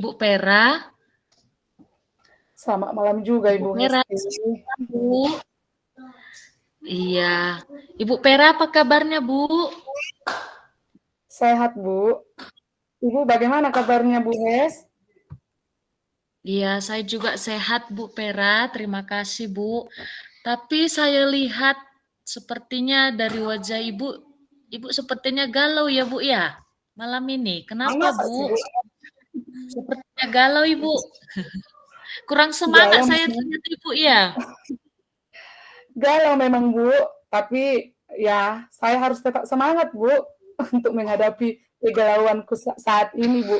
Bu Pera. Selamat malam juga Ibu Ibu Pera, Hesti. Bu. Iya. Ibu Pera apa kabarnya, Bu? Sehat Bu. Ibu bagaimana kabarnya Bu Hes? Iya, saya juga sehat, Bu Pera. Terima kasih, Bu. Tapi saya lihat sepertinya dari wajah Ibu, Ibu sepertinya galau ya, Bu ya? Malam ini. Kenapa, Masa Bu? sih Bu? Sepertinya galau, Ibu. Kurang semangat Galau, saya ternyata, Ibu ya. galau memang Bu, tapi ya saya harus tetap semangat Bu untuk menghadapi kegalauanku saat ini Bu.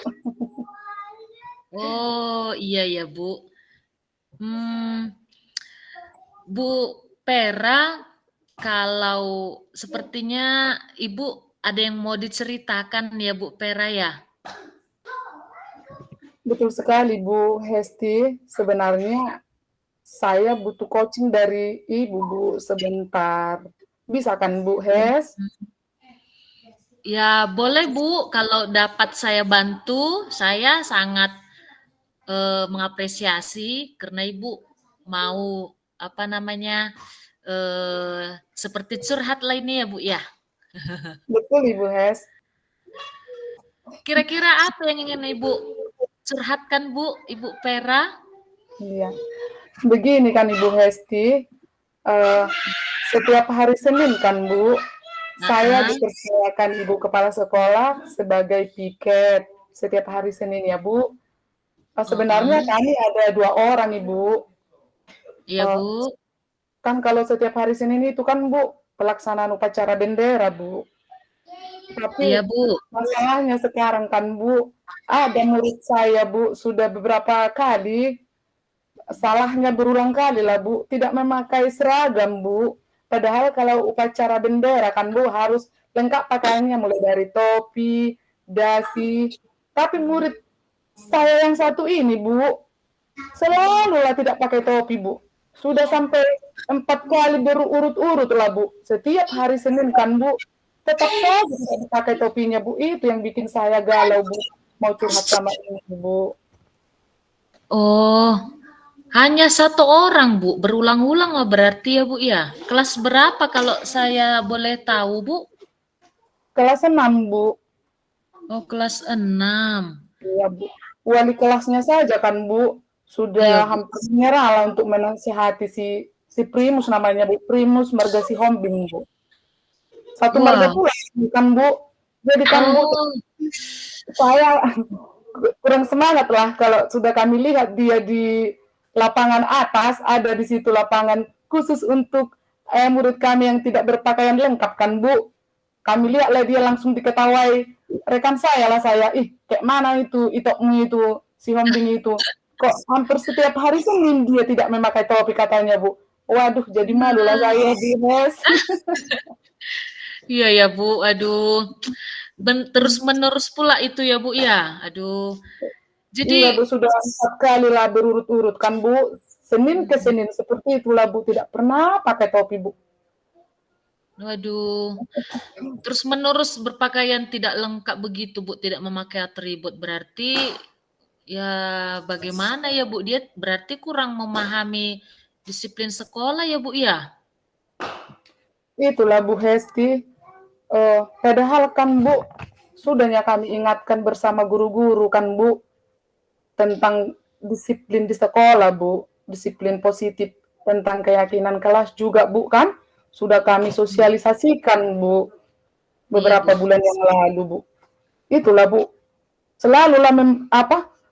Oh, iya ya, Bu. Hmm, Bu Pera, kalau sepertinya Ibu ada yang mau diceritakan ya Bu Pera ya? Betul sekali Bu Hesti, sebenarnya saya butuh coaching dari Ibu Bu sebentar. Bisa kan Bu Hes? Ya boleh Bu, kalau dapat saya bantu, saya sangat mengapresiasi karena Ibu mau apa namanya seperti curhat lainnya ya Bu ya. Betul Ibu Hes. Kira-kira apa yang ingin Ibu curhatkan Bu, Ibu Pera? Iya. Begini kan Ibu Hesti, eh, setiap hari Senin kan Bu, saya Nah, dipercayakan Ibu Kepala Sekolah sebagai piket setiap hari Senin ya Bu. Sebenarnya kami ada 2 orang Ibu. iya Eh, Bu, kan kalau setiap hari Senin itu kan Bu pelaksanaan upacara bendera Bu. Tapi iya Bu. masalahnya sekarang kan Bu, ada murid saya Bu sudah beberapa kali salahnya berulang kali lah Bu, tidak memakai seragam Bu. Padahal kalau upacara bendera kan Bu harus lengkap pakaiannya mulai dari topi, dasi. Tapi murid saya yang satu ini Bu, selalu lah tidak pakai topi Bu. Sudah sampai 4 kali berurut-urut lah Bu. Setiap hari Senin kan Bu, tetap saja tidak dipakai topinya Bu. Itu yang bikin saya galau Bu. Mau curhat sama ini Bu. Oh, hanya satu orang Bu, berulang-ulang lah berarti ya Bu ya. Kelas berapa kalau saya boleh tahu Bu? Kelas 6 Bu. Oh, kelas 6. Iya, Bu. Wali kelasnya saja kan, Bu, sudah Iya Bu. hampir menyerah lah untuk menasihati si Primus namanya, Bu. Primus marga si Hombing, Bu. Satu marga Wah, pula kan, Bu. Jadi kan, Bu, oh, saya kurang semangat lah kalau sudah kami lihat dia di lapangan atas, ada di situ lapangan khusus untuk murid kami yang tidak berpakaian lengkap kan, Bu. Kami lihat lah dia langsung diketawai rekan saya lah saya, ih kayak mana itu itokmu itu si Hombing itu kok hampir setiap hari Senin dia tidak memakai topi katanya Bu. Waduh jadi malu lah saya di mes. iya ya Bu. Aduh, terus menerus pula itu ya Bu ya. Aduh. Iya Jadi, Bu sudah 4 kali lah berurut-urut kan Bu. Senin ke Senin seperti itulah Bu tidak pernah pakai topi Bu. waduh, terus menerus berpakaian tidak lengkap begitu Bu, tidak memakai atribut berarti ya bagaimana ya Bu? Dia berarti kurang memahami disiplin sekolah ya Bu ya? Itulah Bu Hesti. Padahal kan Bu sudahnya kami ingatkan bersama guru-guru kan Bu tentang disiplin di sekolah, Bu. Disiplin positif tentang keyakinan kelas juga, Bu, kan? Sudah kami sosialisasikan, Bu, Iya beberapa Bu. bulan yang lalu, Bu. Itulah, Bu. Selalulah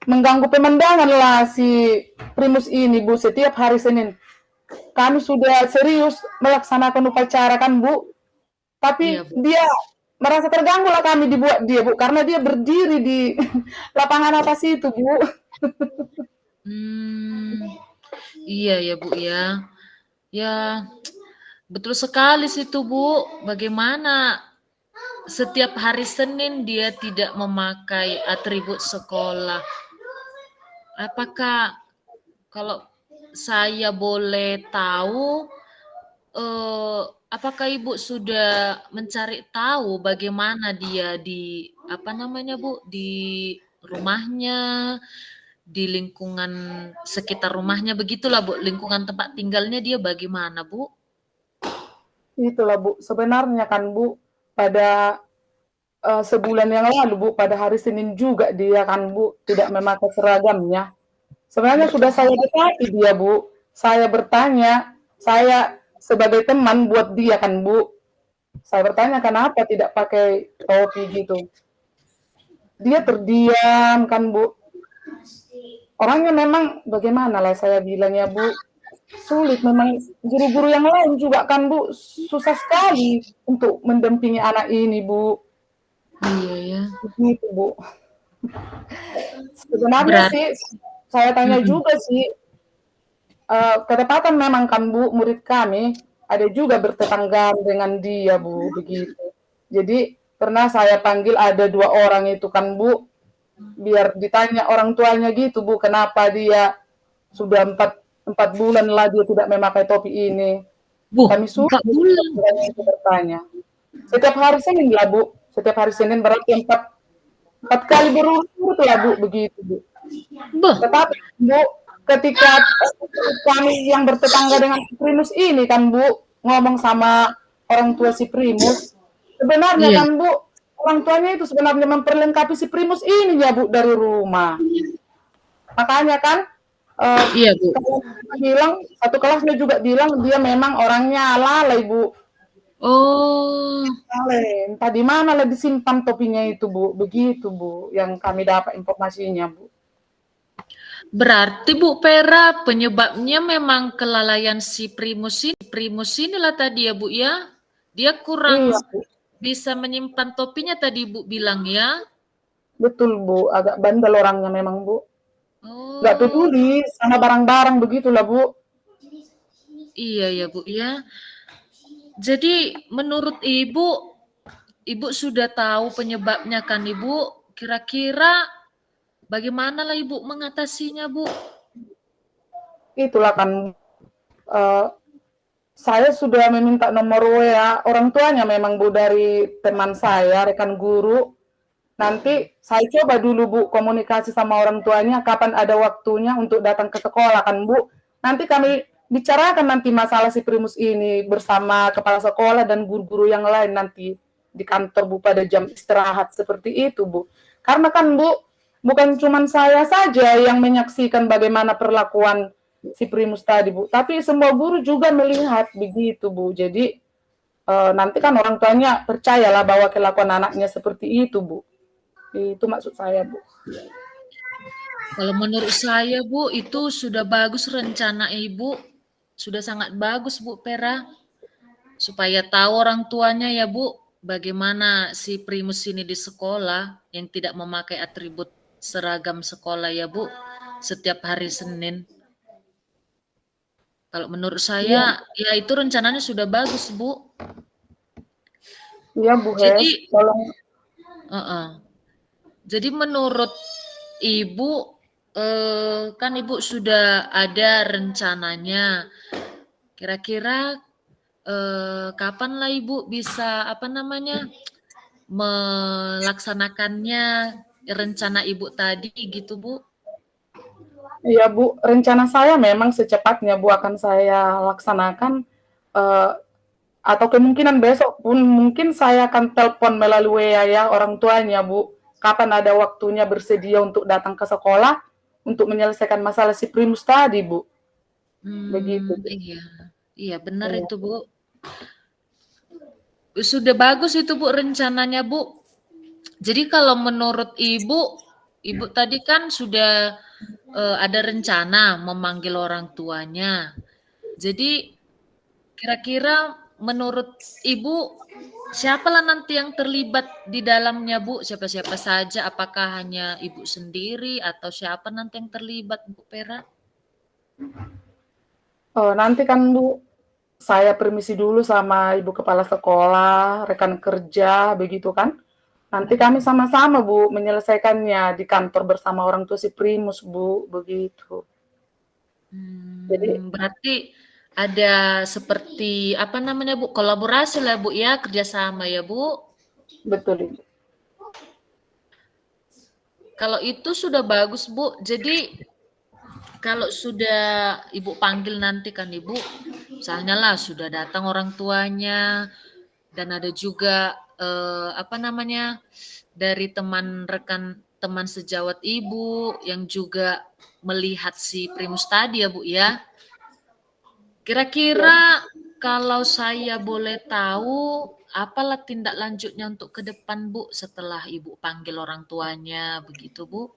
mengganggu pemandangan lah si Primus ini, Bu, setiap hari Senin. Kami sudah serius melaksanakan upacara kan, Bu. Iya Tapi Bu. dia merasa terganggu lah kami dibuat dia, Bu, karena dia berdiri di lapangan atas itu, Bu. Hmm, iya ya Bu ya. Ya, betul sekali situ Bu. Bagaimana setiap hari Senin dia tidak memakai atribut sekolah. Apakah kalau saya boleh tahu, apakah Ibu sudah mencari tahu bagaimana dia di apa namanya Bu, di rumahnya, di lingkungan sekitar rumahnya begitulah Bu, lingkungan tempat tinggalnya dia bagaimana Bu? Itulah Bu, sebenarnya kan Bu, pada sebulan yang lalu Bu, pada hari Senin juga dia kan Bu, tidak memakai seragamnya. Sebenarnya sudah saya dekati dia Bu, saya bertanya, saya sebagai teman buat dia kan Bu, saya bertanya kenapa tidak pakai topi gitu. Dia terdiam kan Bu. Orangnya memang bagaimana lah saya bilangnya Bu, sulit memang guru-guru yang lain juga kan Bu, susah sekali untuk mendampingi anak ini Bu. Iya ya. Begitu Bu. Sebenarnya Berat. sih saya tanya Mm-mm. juga sih, kedapatan memang kan Bu, murid kami ada juga bertetangga dengan dia Bu, begitu. Jadi pernah saya panggil ada 2 orang itu kan Bu, biar ditanya orang tuanya gitu Bu, kenapa dia sudah 4 bulan lah dia tidak memakai topi ini. Bu, Kami suruh 4 bulan. itu bertanya. Setiap hari Senin lah Bu, setiap hari Senin berarti 4 kali berurut-urut lah Bu, begitu Bu. Bah, Tetapi Bu, ketika kami yang bertetangga dengan si Primus ini kan Bu, ngomong sama orang tua si Primus, sebenarnya iya, kan Bu, orang tuanya itu sebenarnya memperlengkapi si Primus ini ya Bu dari rumah. Makanya kan iya Bu. kalau bilang satu kelasnya juga bilang dia memang orangnya lalai Bu. Oh, Lalai. Entah di mana lagi simpan topinya itu Bu. Begitu Bu yang kami dapat informasinya Bu. berarti Bu Pera penyebabnya memang kelalaian si Primus ini. Primus inilah tadi ya Bu ya. Dia kurang Iya Bu. bisa menyimpan topinya tadi Bu bilang ya. Betul Bu. Agak bandel orangnya memang Bu. Nggak Oh, peduli sama barang-barang begitulah Bu. iya ya Bu ya. Jadi menurut Ibu, Ibu sudah tahu penyebabnya kan Ibu? Kira-kira bagaimana lah Ibu mengatasinya Bu? Itulah kan eh, saya sudah meminta nomor WA orang tuanya memang Bu dari teman saya, rekan guru. Nanti saya coba dulu Bu komunikasi sama orang tuanya kapan ada waktunya untuk datang ke sekolah kan Bu. Nanti kami bicarakan nanti masalah si Primus ini bersama kepala sekolah dan guru-guru yang lain nanti di kantor Bu pada jam istirahat seperti itu Bu. Karena kan Bu, bukan cuma saya saja yang menyaksikan bagaimana perlakuan si Primus tadi Bu, tapi semua guru juga melihat begitu Bu. Jadi nanti kan orang tuanya percayalah bahwa kelakuan anaknya seperti itu Bu. Itu maksud saya, Bu. Kalau menurut saya Bu, itu sudah bagus rencana Ibu. Sudah sangat bagus Bu Pera. Supaya tahu orang tuanya ya Bu, bagaimana si Primus ini di sekolah yang tidak memakai atribut seragam sekolah ya Bu, setiap hari Senin. Kalau menurut Iya, saya, ya itu rencananya sudah bagus Bu. iya Bu Hes, Jadi, tolong. uh-uh. Jadi menurut Ibu, kan Ibu sudah ada rencananya. Kira-kira kapanlah Ibu bisa apa namanya melaksanakannya rencana Ibu tadi gitu Bu? Iya Bu, rencana saya memang secepatnya Bu akan saya laksanakan, eh, atau kemungkinan besok pun mungkin saya akan telepon melalui WA ya orang tuanya Bu. Kapan ada waktunya bersedia untuk datang ke sekolah untuk menyelesaikan masalah si Primus tadi Bu. Begitu Bu. Iya, iya benar Iya. itu Bu. Sudah bagus itu Bu rencananya Bu. Jadi kalau menurut Ibu, Ibu tadi kan sudah ada rencana memanggil orang tuanya. Jadi kira-kira menurut Ibu siapalah nanti yang terlibat di dalamnya Bu? Siapa-siapa saja? Apakah hanya Ibu sendiri atau siapa nanti yang terlibat Bu Pera? Nanti kan Bu, saya permisi dulu sama ibu kepala sekolah, rekan kerja, begitu kan. Nanti kami sama-sama Bu menyelesaikannya di kantor bersama orang tua si Primus Bu, begitu. Jadi Berarti ada seperti apa namanya Bu? Kolaborasi lah Bu ya, kerjasama ya Bu. betul Ibu. Kalau itu sudah bagus, Bu. Jadi kalau sudah Ibu panggil nanti kan Ibu, misalnya lah sudah datang orang tuanya dan ada juga apa namanya dari teman teman sejawat Ibu yang juga melihat si Primus tadi ya Bu ya. Kira-kira kalau saya boleh tahu, apalah tindak lanjutnya untuk ke depan, Bu, setelah Ibu panggil orang tuanya, begitu, Bu?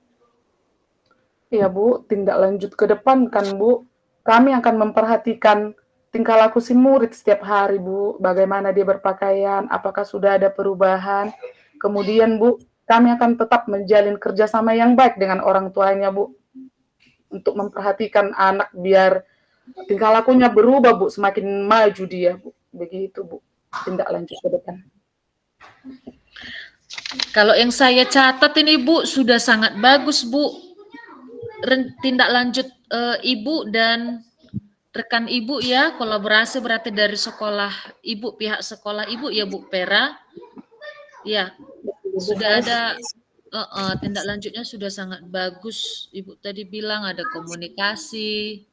Iya Bu, tindak lanjut ke depan kan Bu, kami akan memperhatikan tingkah laku si murid setiap hari Bu, bagaimana dia berpakaian, apakah sudah ada perubahan. Kemudian Bu, kami akan tetap menjalin kerjasama yang baik dengan orang tuanya Bu, untuk memperhatikan anak biar tingkah lakunya berubah Bu, semakin maju dia Bu. Begitu Bu, tindak lanjut ke depan. Kalau yang saya catat ini Bu, sudah sangat bagus Bu. Tindak lanjut Ibu dan rekan Ibu ya, kolaborasi berarti dari sekolah Ibu, pihak sekolah Ibu ya Bu Pera. Ya, sudah ada tindak lanjutnya sudah sangat bagus. Ibu tadi bilang ada komunikasi,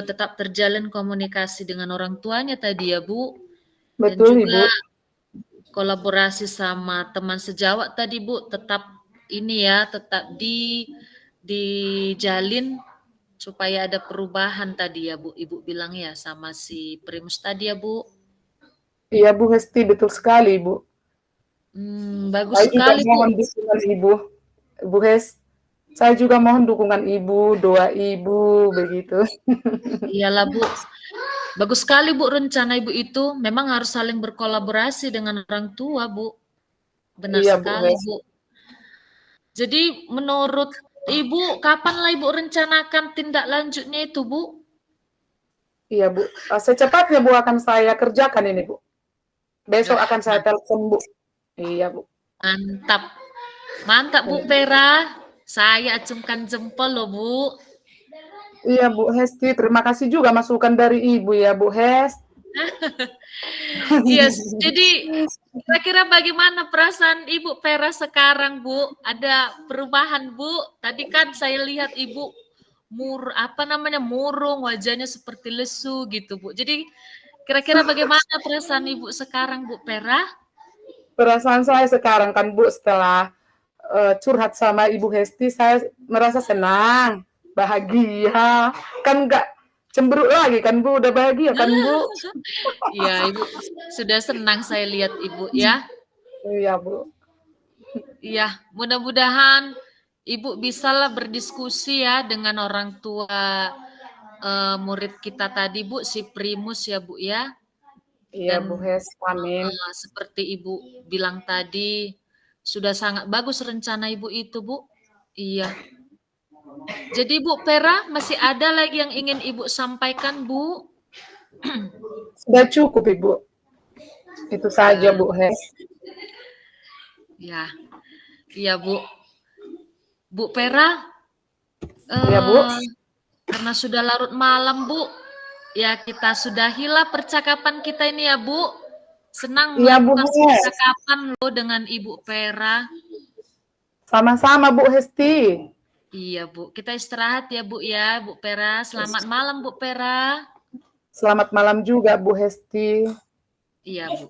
tetap terjalin komunikasi dengan orang tuanya tadi ya Bu. Dan Betul juga Ibu. kolaborasi sama teman sejawat tadi Bu, tetap ini ya, tetap dijalin supaya ada perubahan tadi ya Bu. Ibu bilang ya sama si Primus tadi ya Bu. Iya Bu Hesti, betul sekali Bu. Bagus Saya juga sekali mohon Bu. dukungan Ibu, Bu Hes. Saya juga mohon dukungan Ibu, doa Ibu, begitu. Iyalah Bu. Bagus sekali Bu rencana Ibu itu. Memang harus saling berkolaborasi dengan orang tua Bu. Benar Iya Bu sekali Hes. Bu. Jadi menurut Ibu, kapanlah Ibu rencanakan tindak lanjutnya itu Bu? Iya Bu, secepatnya Bu akan saya kerjakan ini Bu. Besok Wah, akan saya telepon Bu. Iya Bu. mantap. Mantap Bu Pera. Saya acungkan jempol loh Bu. Iya Bu Hesti, terima kasih juga masukan dari Ibu ya Bu Hes. Yes, jadi kira-kira bagaimana perasaan Ibu Pera sekarang Bu? Ada perubahan Bu? Tadi kan saya lihat Ibu murung, wajahnya seperti lesu gitu Bu. Jadi kira-kira bagaimana perasaan Ibu sekarang Bu Pera? Perasaan saya sekarang kan Bu, setelah curhat sama Ibu Hesti, saya merasa senang, bahagia. Kan nggak cemberut lagi kan Bu, udah bahagia kan Bu? Iya, Ibu sudah senang saya lihat Ibu ya. Iya Bu. Iya, mudah-mudahan Ibu bisalah berdiskusi ya dengan orang tua murid kita tadi Bu, si Primus ya Bu ya. Iya Dan Bu Hes, amin. seperti Ibu bilang tadi, sudah sangat bagus rencana Ibu itu Bu. Iya. Jadi Bu Pera, masih ada lagi yang ingin Ibu sampaikan Bu? Sudah cukup Ibu. Itu saja Bu Hes. Ya, iya Bu. Bu Pera, Iya Bu. karena sudah larut malam Bu, ya kita sudahilah percakapan kita ini ya Bu. Senang Iya Bu melakukan Hes. percakapan loh dengan Ibu Pera. Sama-sama Bu Hesti. Iya Bu, kita istirahat ya Bu ya, Bu Pera. Selamat malam Bu Pera. Selamat malam juga Bu Hesti. Iya Bu.